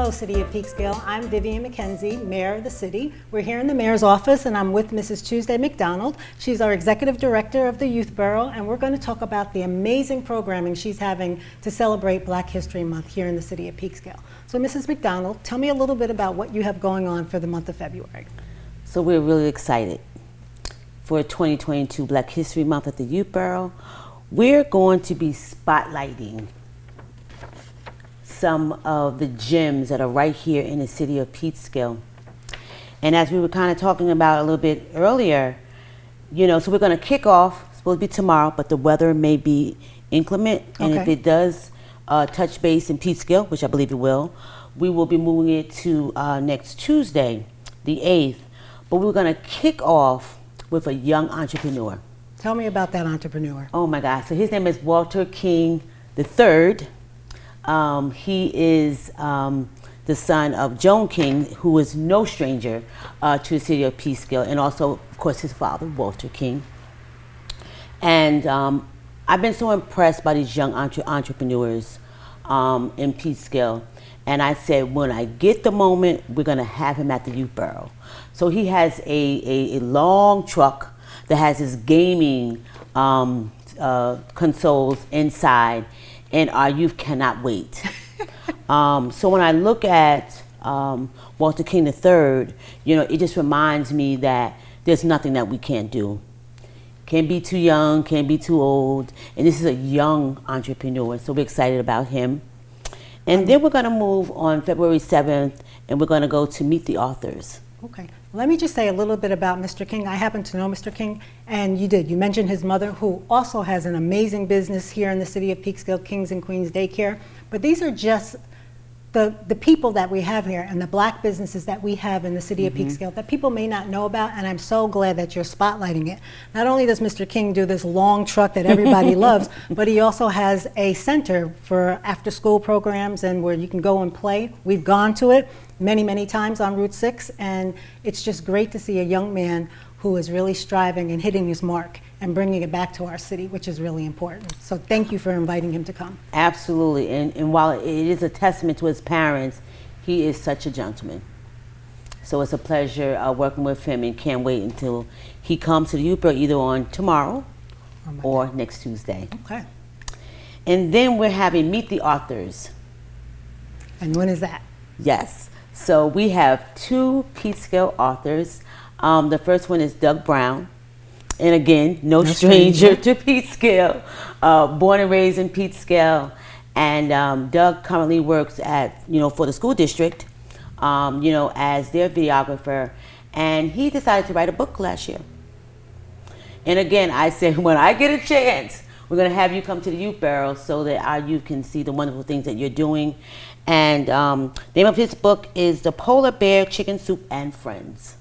Hello, City of Peekskill. I'm Vivian McKenzie, Mayor of the city. We're here in the Mayor's office, and I'm with Mrs. Tuesday McDonald. She's our Executive Director of the Youth Bureau, and we're going to talk about the amazing programming she's having to celebrate Black History Month here in the City of Peekskill. So, Mrs. McDonald, tell me a little bit about what you have going on for the month of February. So we're really excited for 2022 Black History Month at the Youth Bureau. We're going to be spotlighting some of the gems that are right here in the city of Peekskill. And as we were kind of talking about a little bit earlier, so we're going to kick off, it's supposed to be tomorrow, but the weather may be inclement. And if it does touch base in Peekskill, which I believe it will, we will be moving it to next Tuesday, the 8th. But we're going to kick off with a young entrepreneur. Tell me about that entrepreneur. Oh my God. So his name is Walter King III. He is the son of Joan King, who is no stranger to the city of Peekskill, and also, of course, his father, Walter King. And I've been so impressed by these young entrepreneurs in Peekskill. And I said, when I get the moment, we're going to have him at the Youth Bureau. So he has a long truck that has his gaming consoles inside, and our youth cannot wait. So when I look at Walter King III, it just reminds me that there's nothing that we can't do. Can't be too young, can't be too old, and this is a young entrepreneur, so we're excited about him. And then we're going to move on February 7th, and we're going to go to meet the authors. Okay. Let me just say a little bit about Mr. King. I happen to know Mr. King, and you did. You mentioned his mother, who also has an amazing business here in the city of Peekskill, Kings and Queens Daycare. But these are just the people that we have here and the Black businesses that we have in the city of Peekskill that people may not know about, and I'm so glad that you're spotlighting it. Not only does Mr. King do this long truck that everybody loves, but he also has a center for after-school programs and where you can go and play. We've gone to it many, many times on Route 6, and it's just great to see a young man who is really striving and hitting his mark and bringing it back to our city, which is really important. So thank you for inviting him to come. Absolutely, and while it is a testament to his parents, he is such a gentleman. So it's a pleasure working with him, and can't wait until he comes to the Youth Bureau either on tomorrow or next Tuesday. Okay. And then we're having Meet the Authors. And when is that? Yes. So we have two Peekskill authors. The first one is Doug Brown. And again, no stranger to Peekskill, born and raised in Peekskill. And Doug currently works at, for the school district, as their videographer. And he decided to write a book last year. And again, I said, when I get a chance, we're going to have you come to the Youth Bureau so that our youth can see the wonderful things that you're doing. And the name of his book is The Polar Bear, Chicken Soup, and Friends.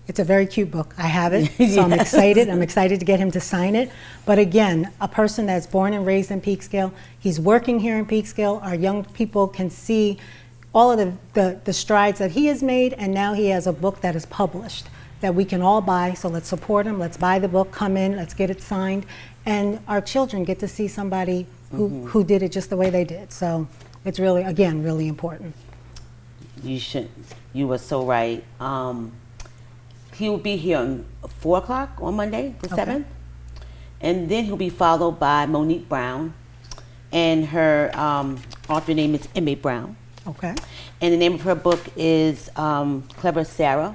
It's a very cute book. I have it, so I'm excited. I'm excited to get him to sign it. But again, a person that's born and raised in Peekskill, he's working here in Peekskill. Our young people can see all of the strides that he has made, and now he has a book that is published that we can all buy. So let's support him. Let's buy the book, come in, let's get it signed. And our children get to see somebody who did it just the way they did. So it's really, again, really important. You were so right. He will be here on 4 o'clock on Monday, the 7th. And then he'll be followed by Monique Brown. And her author name is Emma Brown. Okay. And the name of her book is Clever Sarah.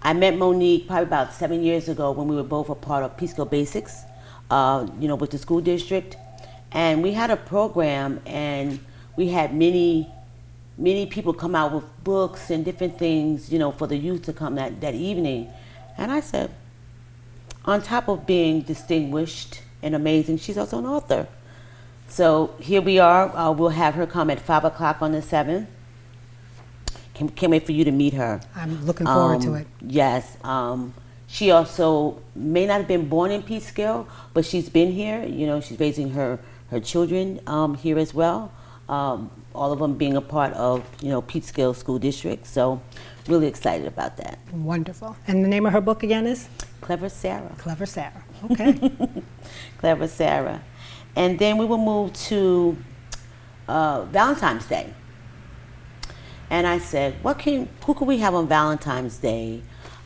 I met Monique probably about 7 years ago when we were both a part of Peekskill Basics, with the school district. And we had a program, and we had many people come out with books and different things, for the youth to come that evening. And I said, on top of being distinguished and amazing, she's also an author. So here we are. We'll have her come at 5 o'clock on the 7th. Can't wait for you to meet her. I'm looking forward to it. Yes. She also may not have been born in Peekskill, but she's been here. She's raising her children here as well. All of them being a part of, Peekskill School District. So really excited about that. Wonderful. And the name of her book again is? Clever Sarah. Clever Sarah. Okay. Clever Sarah. And then we will move to Valentine's Day. And I said, who can we have on Valentine's Day,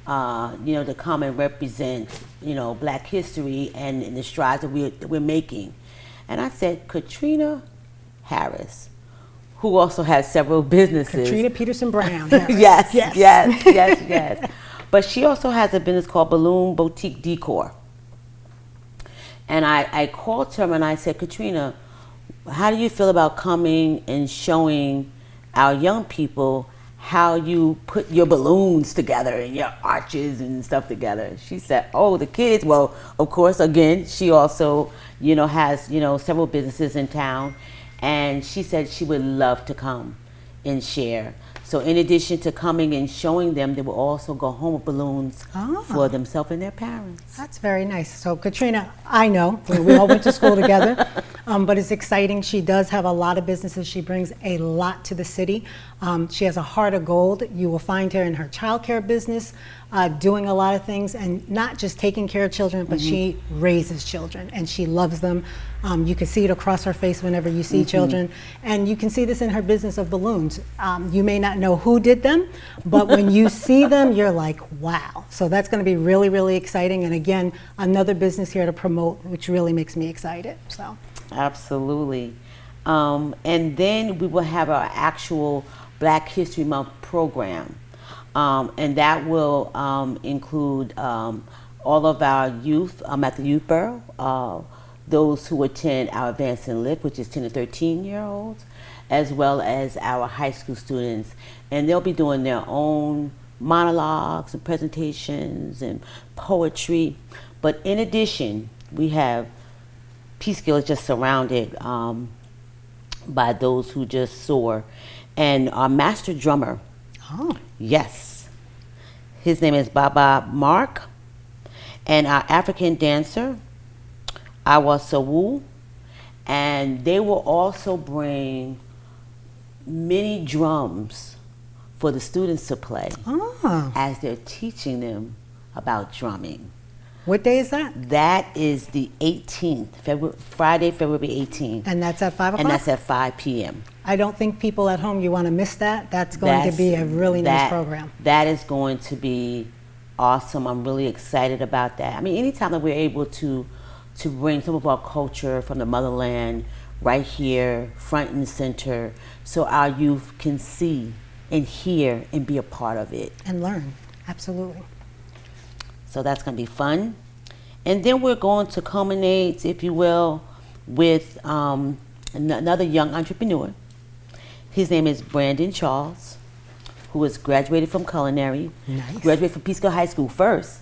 to come and represent, Black history and the strides that we're making. And I said, Katrina Harris, who also has several businesses. Katrina Peterson Brown. Harris. yes. But she also has a business called Balloon Boutique Decor. And I called her and I said, Katrina, how do you feel about coming and showing our young people how you put your balloons together and your arches and stuff together? She said, oh, the kids. Well, of course, again, she also, has, several businesses in town. And she said she would love to come and share. So in addition to coming and showing them, they will also go home with balloons for themselves and their parents. That's very nice. So Katrina, I know, we all went to school together, but it's exciting. She does have a lot of businesses. She brings a lot to the city. She has a heart of gold. You will find her in her childcare business, doing a lot of things, and not just taking care of children, but she raises children and she loves them. You can see it across her face whenever you see children, and you can see this in her business of balloons. You may not know who did them, but when you see them, you're like, wow. So that's going to be really, really exciting. And again, another business here to promote, which really makes me excited. So absolutely. And then we will have our actual Black History Month program. And that will include all of our youth at the Youth Bureau, those who attend our Advanced and Lift, which is 10 to 13-year-olds, as well as our high school students. And they'll be doing their own monologues and presentations and poetry. But in addition, we have Peekskill is just surrounded by those who just soar. And our master drummer, yes, his name is Baba Mark. And our African dancer, Awa Sawu, and they will also bring mini drums for the students to play as they're teaching them about drumming. What day is that? That is the 18th, Friday, February 18th. And that's at 5 o'clock? And that's at 5 p.m. I don't think people at home, you want to miss that. That's going to be a really nice program. That is going to be awesome. I'm really excited about that. I mean, anytime that we're able to bring some of our culture from the motherland right here, front and center, so our youth can see and hear and be a part of it. And learn, absolutely. So that's going to be fun. And then we're going to culminate, if you will, with another young entrepreneur. His name is Brandon Charles, who has graduated from culinary. Nice. Graduated from Peekskill High School first.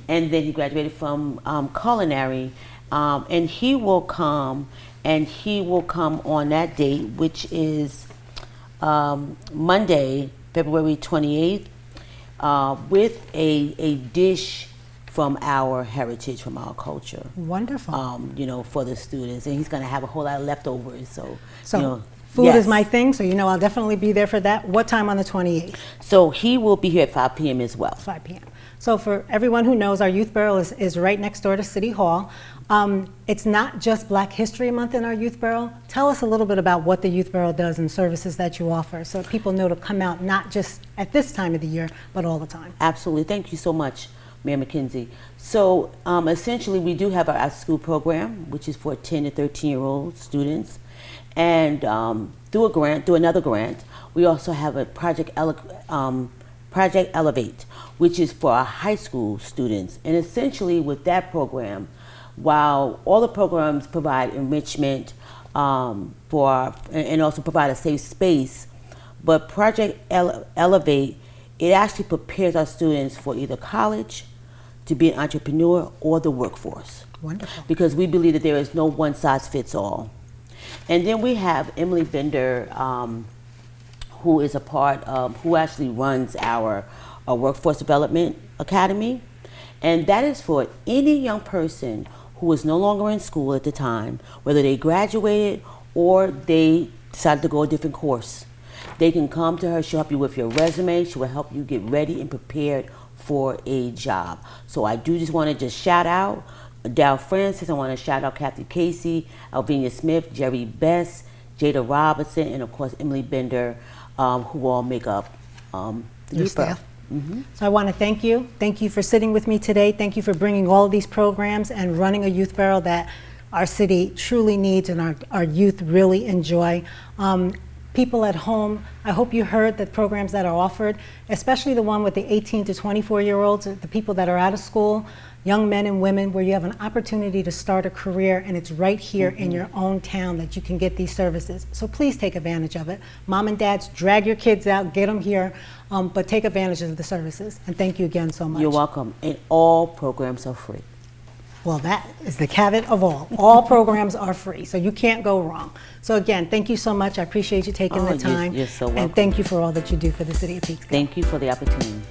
And then he graduated from culinary. And he will come on that date, which is Monday, February 28th, with a dish from our heritage, from our culture. Wonderful. For the students. And he's going to have a whole lot of leftovers. So food is my thing, so I'll definitely be there for that. What time on the 28th? So he will be here at 5 p.m. as well. 5 p.m. So for everyone who knows, our Youth Bureau is right next door to City Hall. It's not just Black History Month in our Youth Bureau. Tell us a little bit about what the Youth Bureau does and services that you offer, so people know to come out not just at this time of the year, but all the time. Absolutely. Thank you so much, Mayor McKenzie. So essentially, we do have our after-school program, which is for 10 to 13-year-old students. And through another grant, we also have a Project Elevate, which is for our high school students. And essentially with that program, while all the programs provide enrichment and also provide a safe space, but Project Elevate, it actually prepares our students for either college, to be an entrepreneur, or the workforce. Wonderful. Because we believe that there is no one size fits all. And then we have Emily Bender, who is who actually runs our Workforce Development Academy. And that is for any young person who is no longer in school at the time, whether they graduated or they decided to go a different course. They can come to her, she'll help you with your resume, she will help you get ready and prepared for a job. So I do just want to shout out Dow Francis, I want to shout out Kathy Casey, Alvinia Smith, Jerry Best, Jada Robinson, and of course Emily Bender who all make up the Your youth borough. staff. So I want to thank you. Thank you for sitting with me today. Thank you for bringing all of these programs and running a youth bureau that our city truly needs and our youth really enjoy. People at home, I hope you heard the programs that are offered, especially the one with the 18 to 24-year-olds, the people that are out of school, young men and women, where you have an opportunity to start a career, and it's right here in your own town that you can get these services. So please take advantage of it. Mom and dads, drag your kids out, get them here, but take advantage of the services. And thank you again so much. You're welcome. And all programs are free. Well, that is the caveat of all. All programs are free, so you can't go wrong. So again, thank you so much. I appreciate you taking the time. You're so welcome. And thank you for all that you do for the city of Peekskill. Thank you for the opportunity.